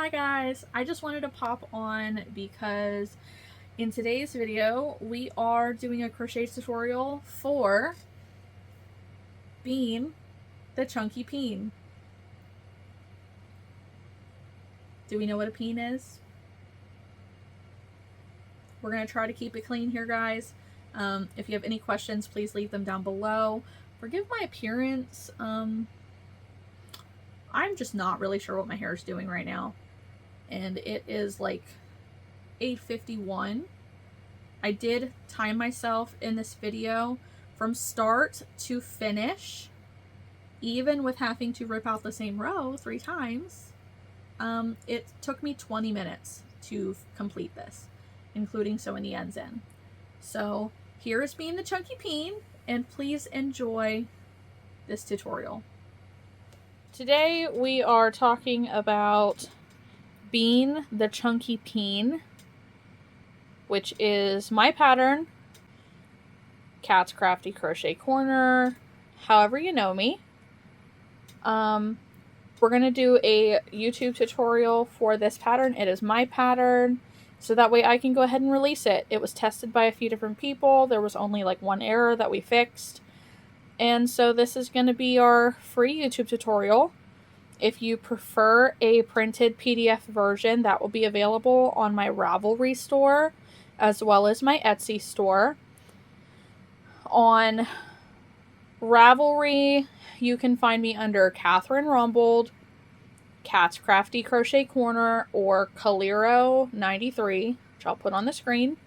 Hi guys, I just wanted to pop on because in today's video we are doing a crochet tutorial for Bean, the chunky peen. Do we know what a peen is? We're going to try to keep it clean here, guys. If you have any questions, please leave them down below. Forgive my appearance. I'm just not really sure what my hair is doing right now. And it is like 8:51. I did time myself in this video from start to finish, even with having to rip out the same row 3 times. It took me 20 minutes to complete this, including sewing the ends in. So here is Bean the chunky peen, and please enjoy this tutorial. Today we are talking about Bean the chunky peen, which is my pattern, Cat's Crafty Crochet Corner, however you know me. We're going to do a YouTube tutorial for this pattern. It is my pattern, so that way I can go ahead and release it. It was tested by a few different people. There was only like one error that we fixed. And so this is going to be our free YouTube tutorial. If you prefer a printed PDF version, that will be available on my Ravelry store, as well as my Etsy store. On Ravelry, you can find me under Catherine Rumbold, Cat's Crafty Crochet Corner, or Calero93, which I'll put on the screen.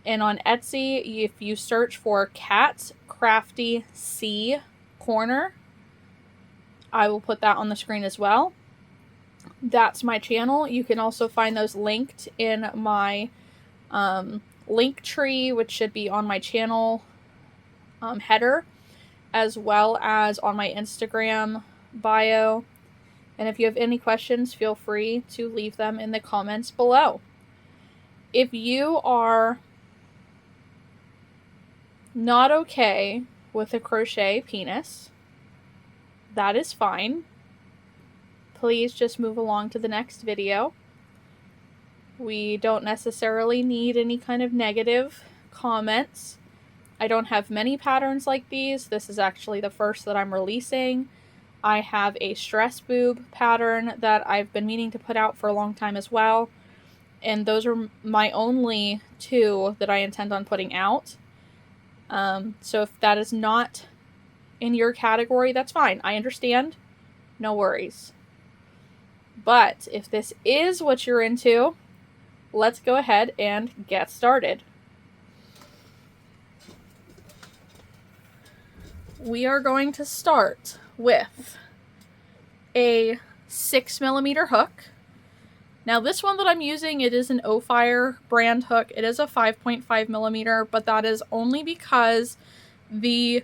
And on Etsy, if you search for Cat's Crafty C Corner, I will put that on the screen as well. That's my channel. You can also find those linked in my link tree, which should be on my channel header, as well as on my Instagram bio. And if you have any questions, feel free to leave them in the comments below. If you are not okay with a crochet penis, that is fine. Please just move along to the next video. We don't necessarily need any kind of negative comments. I don't have many patterns like these. This is actually the first that I'm releasing. I have a stress boob pattern that I've been meaning to put out for a long time as well. And those are my only 2 that I intend on putting out. So if that is not in your category, that's fine. I understand. No worries. But if this is what you're into, let's go ahead and get started. We are going to start with a 6mm hook. Now this one that I'm using, it is an O-Fire brand hook. It is a 5.5mm, but that is only because the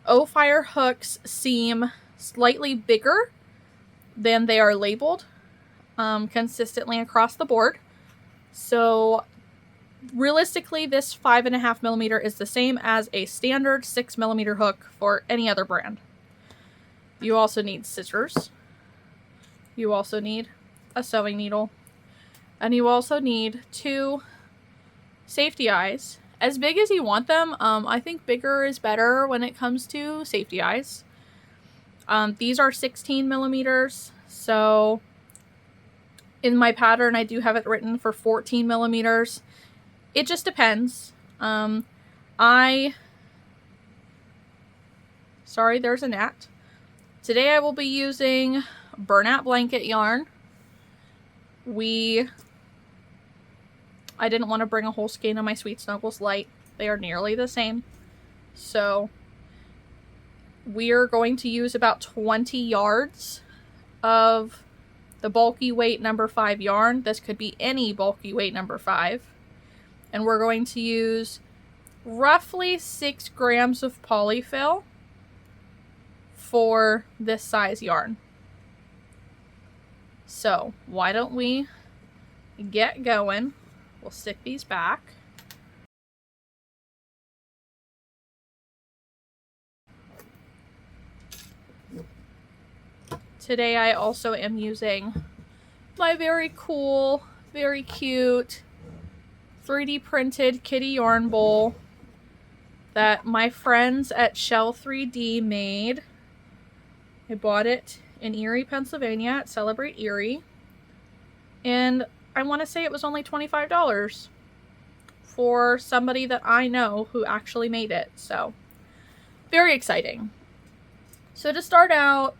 O-Fire hooks seem slightly bigger than they are labeled consistently across the board. So realistically, this 5.5mm is the same as a standard 6mm hook for any other brand. You also need scissors. You also need a sewing needle. And you also need 2 safety eyes. As big as you want them. I think bigger is better when it comes to safety eyes. These are 16mm. So in my pattern, I do have it written for 14mm. It just depends. Sorry, there's a gnat. Today I will be using burnout blanket yarn. I didn't want to bring a whole skein of my Sweet Snuggles Light. They are nearly the same. So we're going to use about 20 yards of the bulky weight number 5 yarn. This could be any bulky weight number 5. And we're going to use roughly 6 grams of polyfill for this size yarn. So why don't we get going? We'll stick these back. Today I also am using my very cool, very cute 3D printed kitty yarn bowl that my friends at Shell 3D made. I bought it in Erie, Pennsylvania at Celebrate Erie. And I want to say it was only $25 for somebody that I know who actually made it. So, very exciting. So to start out,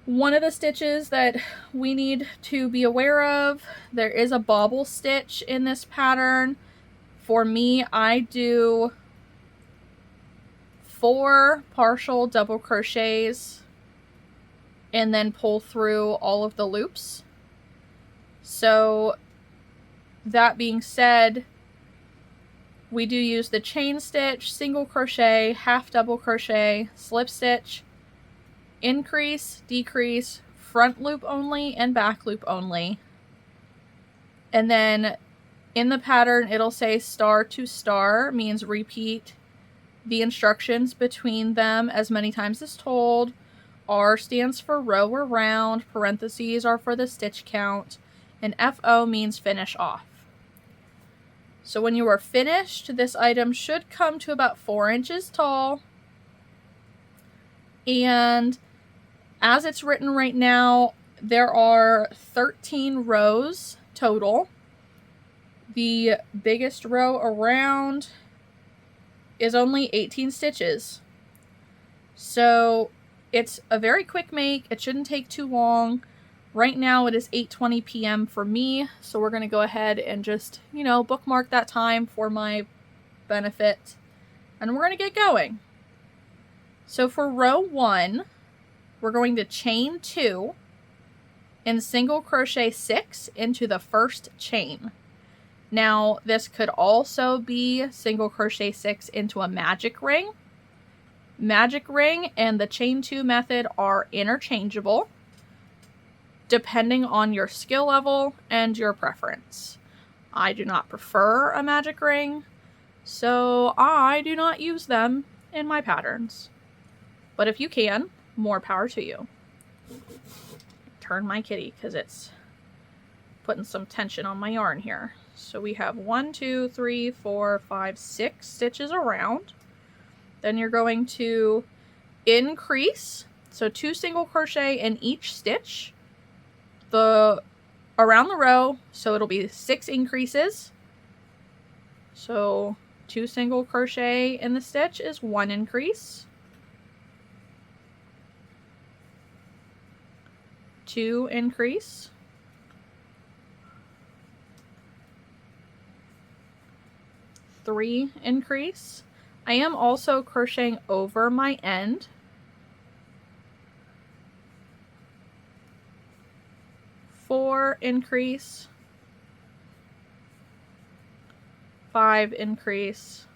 one of the stitches that we need to be aware of, there is a bobble stitch in this pattern. For me, I do 4 partial double crochets and then pull through all of the loops. So that being said, we do use the chain stitch, single crochet, half double crochet, slip stitch, increase, decrease, front loop only, and back loop only. And then in the pattern, it'll say star to star, means repeat the instructions between them as many times as told. R stands for row or round, parentheses are for the stitch count, and FO means finish off. So when you are finished, this item should come to about 4 inches tall. And as it's written right now, there are 13 rows total. The biggest row around is only 18 stitches. So it's a very quick make. It shouldn't take too long. Right now it is 8:20 p.m. for me, so we're going to go ahead and just, bookmark that time for my benefit. And we're going to get going. So for row 1, we're going to chain 2 and single crochet 6 into the first chain. Now, this could also be single crochet 6 into a magic ring. Magic ring and the chain 2 method are interchangeable, depending on your skill level and your preference. I do not prefer a magic ring, so I do not use them in my patterns. But if you can, more power to you. Turn my kitty because it's putting some tension on my yarn here. So we have 1, 2, 3, 4, 5, 6 stitches around. Then you're going to increase, so 2 single crochet in each stitch around the row, so it'll be 6 increases. So 2 single crochet in the stitch is 1 increase, 2 increase, 3 increase. I am also crocheting over my end. 4 increase, 5 increase,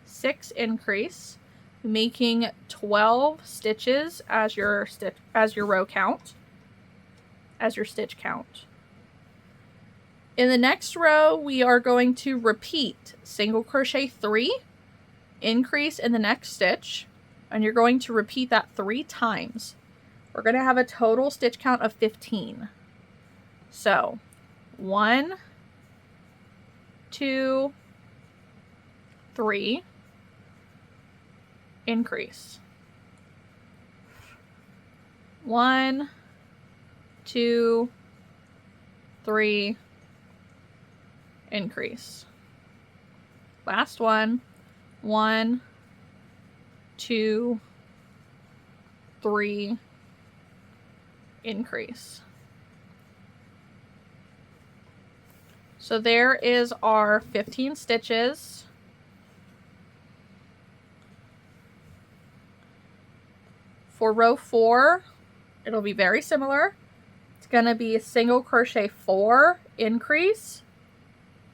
6 increase, making 12 stitches as your row count, as your stitch count. In the next row, we are going to repeat single crochet 3, increase in the next stitch, and you're going to repeat that 3 times. We're going to have a total stitch count of 15. So 1, 2, 3, increase. 1, 2, 3, increase. Last one. 1, 2, 3, increase. So there is our 15 stitches. For row 4, it'll be very similar. It's going to be a single crochet 4, increase,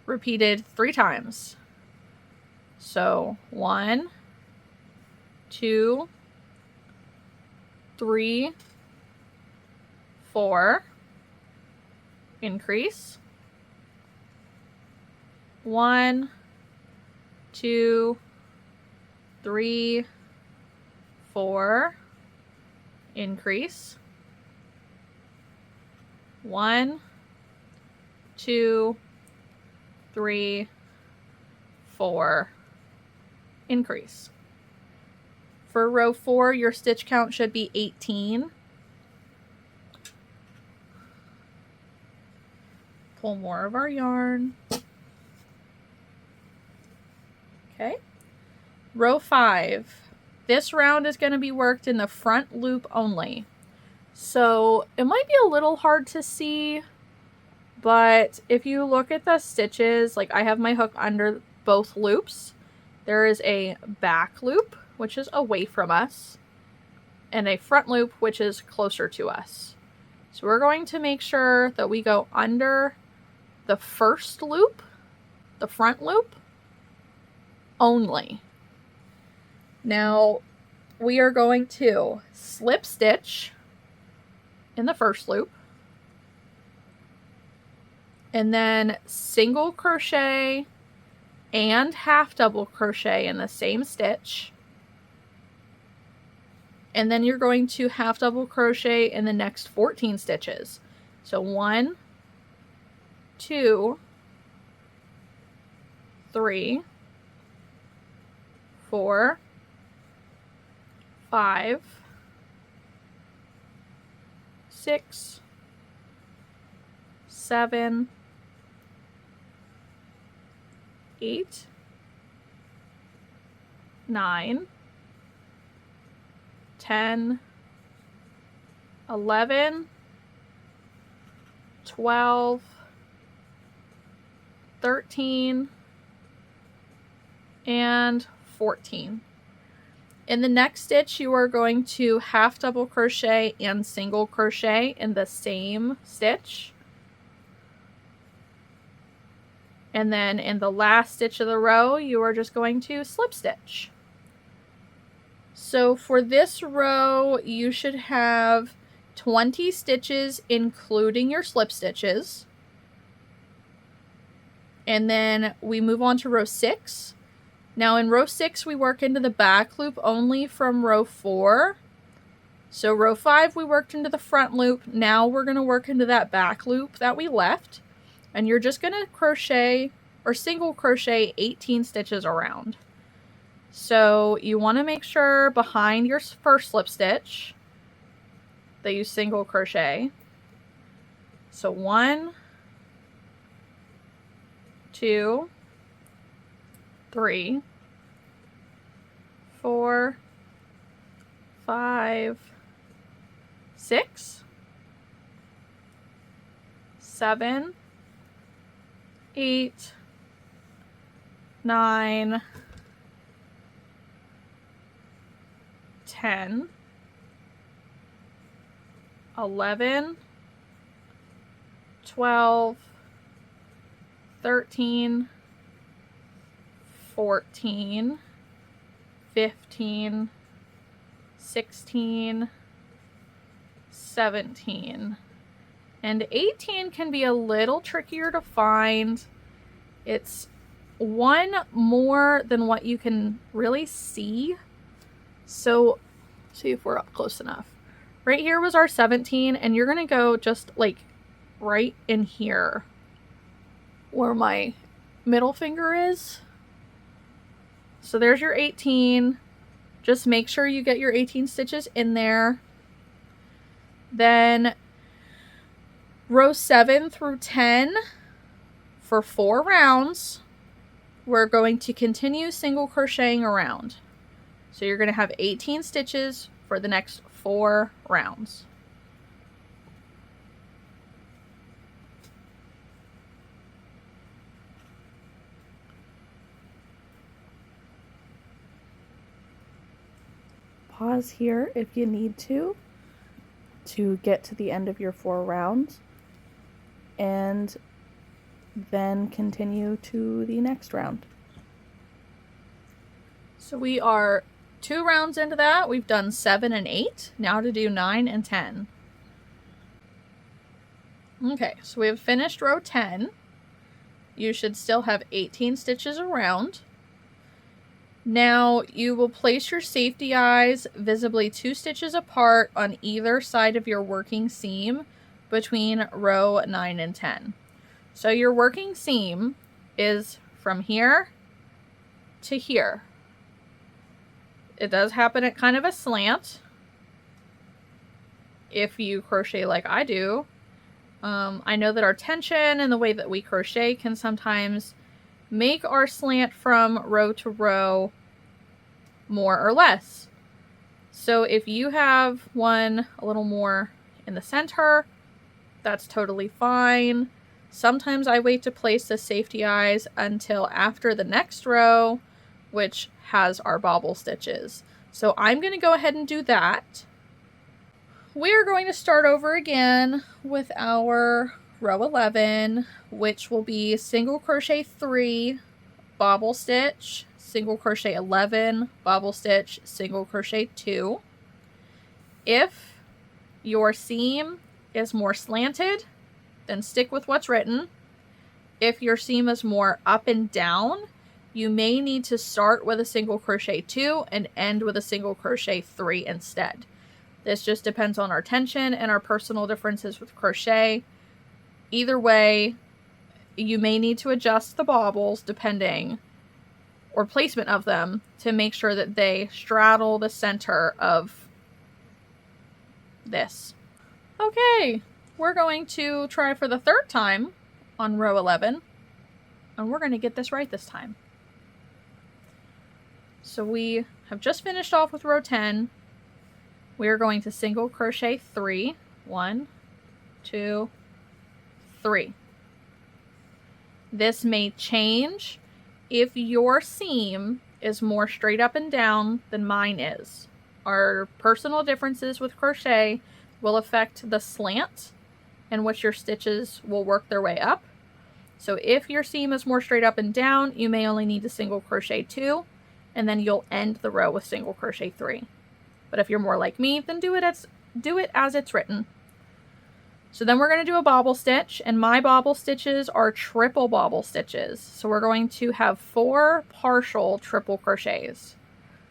repeated 3 times. So 1, 2, 3, 4, increase. 1, 2, 3, 4, increase. 1, 2, 3, 4, increase. For row 4, your stitch count should be 18. Pull more of our yarn. Okay. Row 5. This round is going to be worked in the front loop only. So it might be a little hard to see, but if you look at the stitches, like I have my hook under both loops, there is a back loop, which is away from us, and a front loop, which is closer to us. So we're going to make sure that we go under the first loop, the front loop, only. Now we are going to slip stitch in the first loop, and then single crochet and half double crochet in the same stitch, and then you're going to half double crochet in the next 14 stitches. So 1, 2, 3, 4, 5, 6, 7, 8, 9, 10, 11, 12, 13, and 14. In the next stitch, you are going to half double crochet and single crochet in the same stitch. And then in the last stitch of the row, you are just going to slip stitch. So for this row, you should have 20 stitches, including your slip stitches. And then we move on to row 6. Now in row 6, we work into the back loop only from row 4. So row 5, we worked into the front loop. Now we're going to work into that back loop that we left. And you're just going to crochet or single crochet 18 stitches around. So you want to make sure behind your first slip stitch that you single crochet. So 1, 2, 3, 4, 5, 6, 7, 8, 9, 10, 11, 12, 13, 14, 15, 16, 17, and 18 can be a little trickier to find. It's one more than what you can really see. So see if we're up close enough. Right here was our 17, and you're gonna go just like right in here where my middle finger is. So there's your 18. Just make sure you get your 18 stitches in there. Then row 7 through 10 for 4 rounds, we're going to continue single crocheting around. So you're going to have 18 stitches for the next 4 rounds. Pause here if you need to get to the end of your 4 rounds, and then continue to the next round. So we are 2 rounds into that. We've done 7 and 8. Now to do 9 and 10. Okay, so we have finished row 10. You should still have 18 stitches around. Now you will place your safety eyes visibly 2 stitches apart on either side of your working seam between row 9 and 10. So your working seam is from here to here. It does happen at kind of a slant if you crochet like I do. I know that our tension and the way that we crochet can sometimes make our slant from row to row more or less. So if you have one a little more in the center, that's totally fine. Sometimes I wait to place the safety eyes until after the next row, which has our bobble stitches. So I'm going to go ahead and do that. We are going to start over again with our row 11, which will be single crochet 3, bobble stitch, single crochet 11, bobble stitch, single crochet 2. If your seam is more slanted, then stick with what's written. If your seam is more up and down, you may need to start with a single crochet 2 and end with a single crochet 3 instead. This just depends on our tension and our personal differences with crochet. Either way, you may need to adjust the bobbles depending, or placement of them, to make sure that they straddle the center of this. Okay, we're going to try for the third time on row 11, and we're going to get this right this time. So we have just finished off with row 10. We are going to single crochet 3. 1, 2, 3. This may change if your seam is more straight up and down than mine is. Our personal differences with crochet will affect the slant in which your stitches will work their way up. So if your seam is more straight up and down, you may only need to single crochet 2, and then you'll end the row with single crochet 3. But if you're more like me, then do it as it's written. So then we're going to do a bobble stitch, and my bobble stitches are triple bobble stitches. So we're going to have 4 partial triple crochets.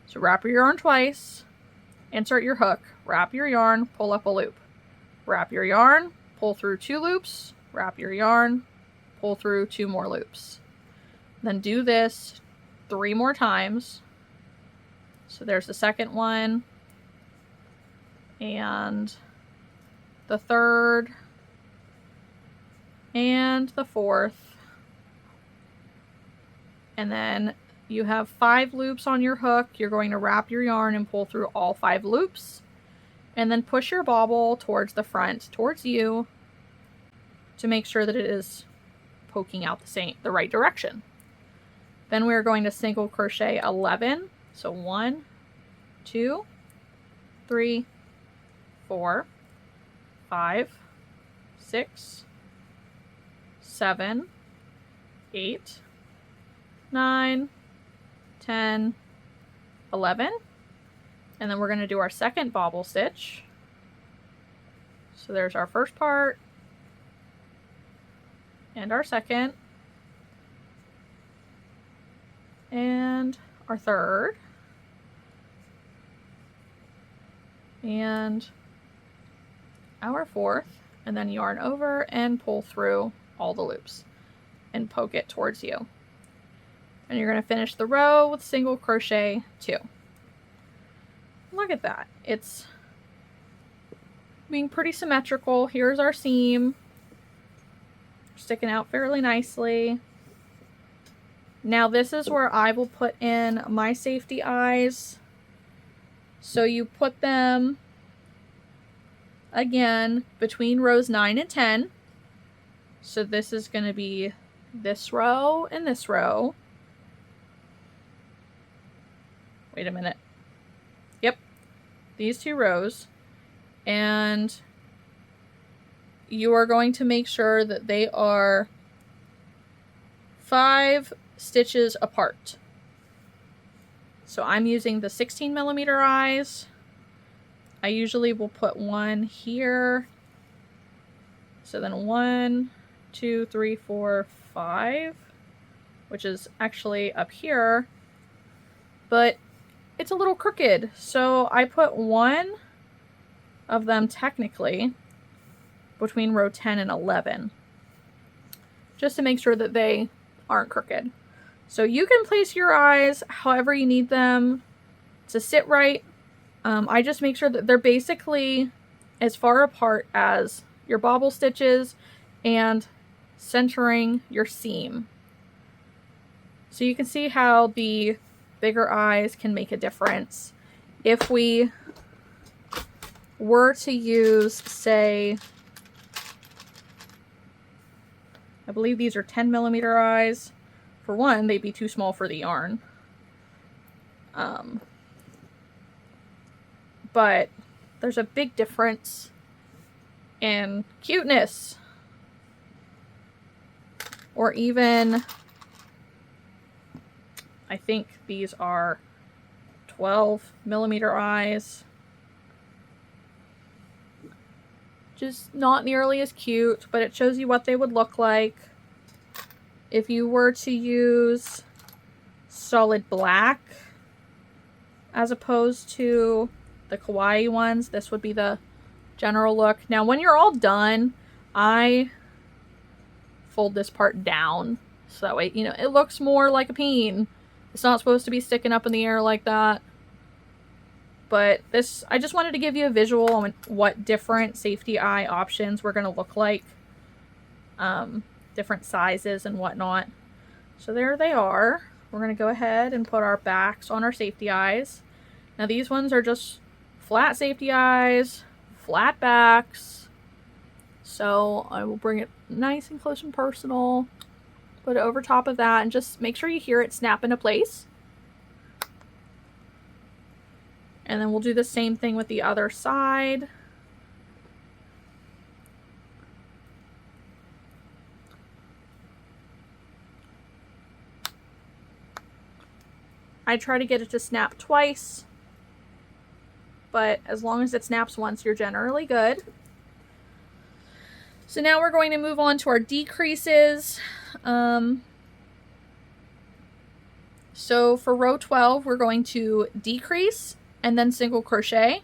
So wrap your yarn twice, insert your hook, wrap your yarn, pull up a loop. Wrap your yarn, pull through 2 loops, wrap your yarn, pull through 2 more loops. Then do this 3 more times. So there's the second one, and the third, and the fourth. And then you have 5 loops on your hook. You're going to wrap your yarn and pull through all 5 loops, and then push your bobble towards the front, towards you, to make sure that it is poking out the right direction. Then we're going to single crochet 11. So 1, 2, 3, 4, 5, 6, 7, 8, 9, 10, 11. And then we're going to do our second bobble stitch. So there's our first part, and our second, and our third, and our fourth, and then yarn over and pull through all the loops and poke it towards you. And you're going to finish the row with single crochet 2. Look at that. It's being pretty symmetrical. Here's our seam, sticking out fairly nicely. Now this is where I will put in my safety eyes. So you put them again between rows 9 and 10. So this is going to be this row and this row. Wait a minute. Yep, these 2 rows. And you are going to make sure that they are 5 stitches apart. So I'm using the 16mm eyes. I usually will put one here. So then 1, 2, 3, 4, 5, which is actually up here, but it's a little crooked. So I put one of them technically between row 10 and 11, just to make sure that they aren't crooked. So you can place your eyes however you need them to sit right. I just make sure that they're basically as far apart as your bobble stitches and centering your seam. So you can see how the bigger eyes can make a difference. If we were to use, say, I believe these are 10mm eyes. For one, they'd be too small for the yarn. But there's a big difference in cuteness. Or even, I think these are 12mm eyes. Just not nearly as cute, but it shows you what they would look like. If you were to use solid black as opposed to the kawaii ones, this would be the general look. Now, when you're all done, I fold this part down so that way, you know, it looks more like a peen. It's not supposed to be sticking up in the air like that. But this, I just wanted to give you a visual on what different safety eye options were going to look like. Different sizes and whatnot. So there they are. We're going to go ahead and put our backs on our safety eyes. Now these ones are just flat safety eyes, flat backs. So I will bring it nice and close and personal. Put it over top of that and just make sure you hear it snap into place. And then we'll do the same thing with the other side. I try to get it to snap twice, but as long as it snaps once, you're generally good. So now we're going to move on to our decreases. So for row 12, we're going to decrease and then single crochet,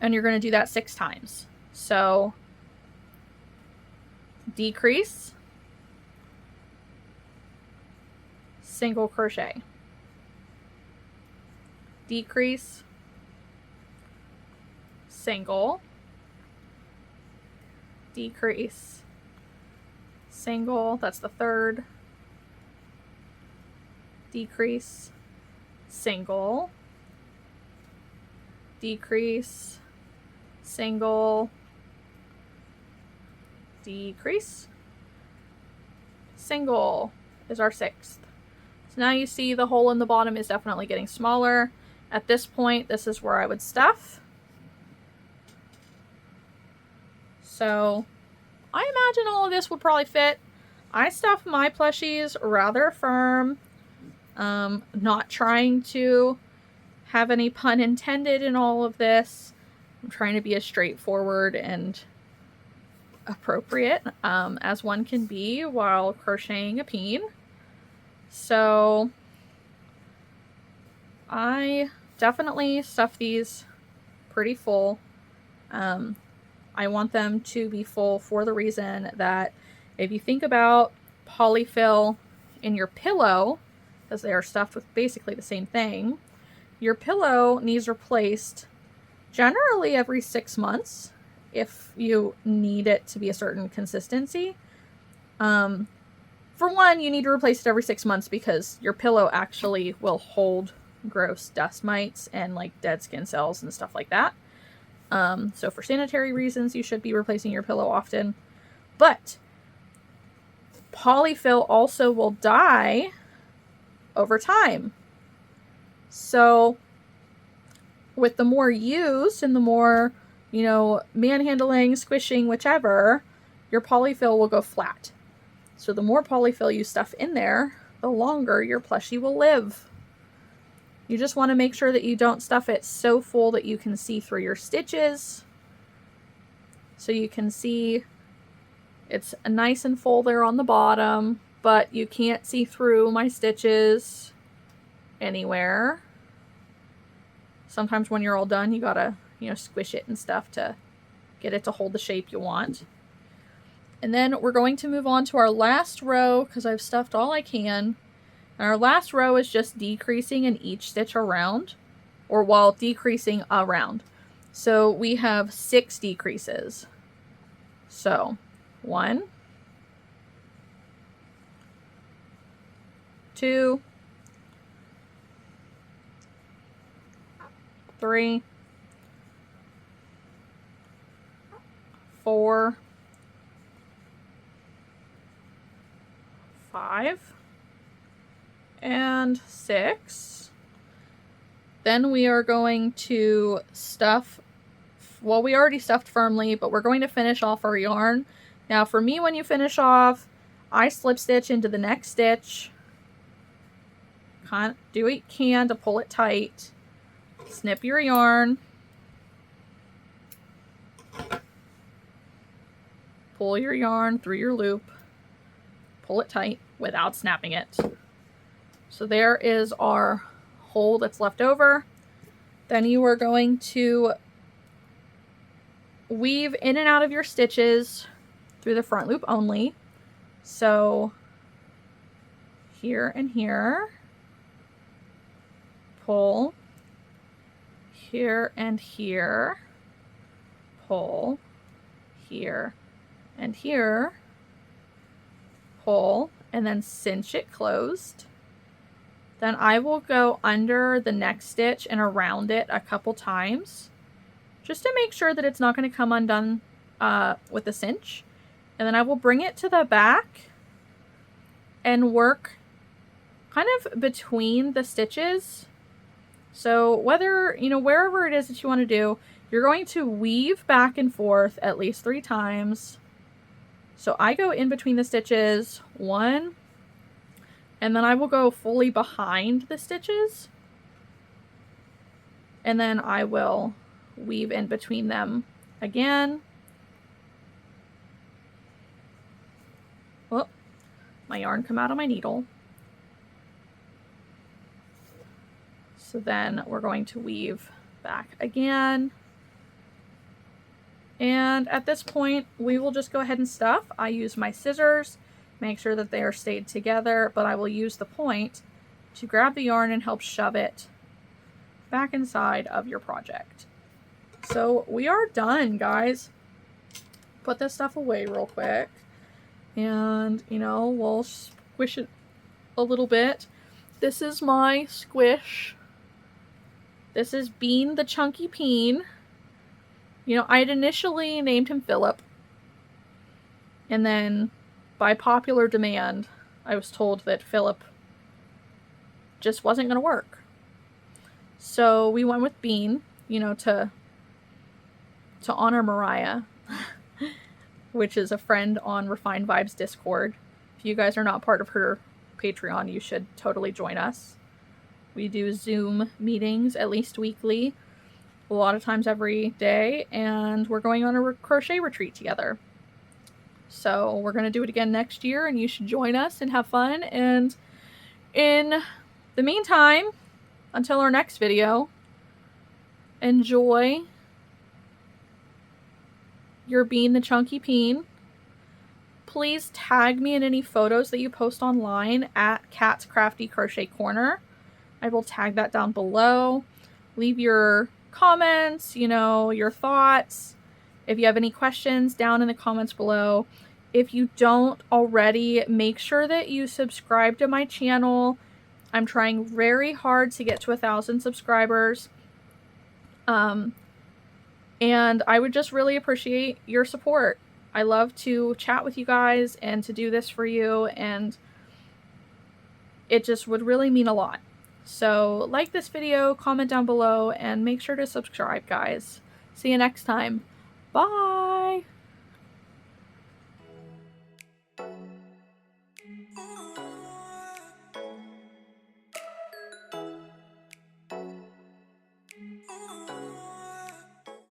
and you're going to do that 6 times. So decrease, single crochet, decrease, single, decrease, single, that's the third, decrease, single, decrease, single, decrease, single is our 6th. So now you see the hole in the bottom is definitely getting smaller. At this point, this is where I would stuff. So I imagine all of this would probably fit. I stuff my plushies rather firm, not trying to have any pun intended in all of this. I'm trying to be as straightforward and appropriate as one can be while crocheting a peen. So I definitely stuff these pretty full. I want them to be full for the reason that if you think about polyfill in your pillow, as they are stuffed with basically the same thing, your pillow needs replaced generally every 6 months if you need it to be a certain consistency. For one, you need to replace it every 6 months because your pillow actually will hold gross dust mites and like dead skin cells and stuff like that. So for sanitary reasons, you should be replacing your pillow often. But polyfill also will die over time. So with the more use and the more, you know, manhandling, squishing, whichever, your polyfill will go flat. So the more polyfill you stuff in there, the longer your plushie will live. You just want to make sure that you don't stuff it so full that you can see through your stitches. So you can see it's nice and full there on the bottom, but you can't see through my stitches anywhere. Sometimes when you're all done, you gotta, you know, squish it and stuff to get it to hold the shape you want. And then we're going to move on to our last row because I've stuffed all I can. And our last row is just decreasing in each stitch around, or while decreasing around. So we have 6 decreases. So 1, 2, 3, 4, 5, and 6. Then we are going to stuff, well, we already stuffed firmly, but we're going to finish off our yarn. Now for me, when you finish off, I slip stitch into the next stitch. Do what you can to pull it tight. Snip your yarn. Pull your yarn through your loop. Pull it tight without snapping it. So there is our hole that's left over. Then you are going to weave in and out of your stitches through the front loop only. So here and here. Pull. Here and here. Pull. Here and here. Pull. And then cinch it closed. Then I will go under the next stitch and around it a couple times, just to make sure that it's not going to come undone with the cinch. And then I will bring it to the back and work kind of between the stitches. So whether, wherever it is that you want to do, you're going to weave back and forth at least 3 times. So I go in between the stitches, 1, and then I will go fully behind the stitches. And then I will weave in between them again. Oh, my yarn come out of my needle. So then we're going to weave back again. And at this point, we will just go ahead and stuff. I use my scissors, make sure that they are stayed together, but I will use the point to grab the yarn and help shove it back inside of your project. So we are done, guys. Put this stuff away real quick. And, we'll squish it a little bit. This is my squish. This is Bean the Chunky Peen. I had initially named him Philip. And then, by popular demand, I was told that Philip just wasn't going to work. So we went with Bean, to honor Mariah, which is a friend on Refined Vibes Discord. If you guys are not part of her Patreon, you should totally join us. We do Zoom meetings at least weekly, a lot of times every day, and we're going on a crochet retreat together. So we're going to do it again next year, and you should join us and have fun. And in the meantime, until our next video, enjoy your Bean the Chunky Peen. Please tag me in any photos that you post online at Cat's Crafty Crochet Corner. I will tag that down below. Leave your comments, your thoughts. If you have any questions, down in the comments below. If you don't already, make sure that you subscribe to my channel. I'm trying very hard to get to 1,000 subscribers. And I would just really appreciate your support. I love to chat with you guys and to do this for you, and it just would really mean a lot. So like this video, comment down below, and make sure to subscribe, guys. See you next time. Bye!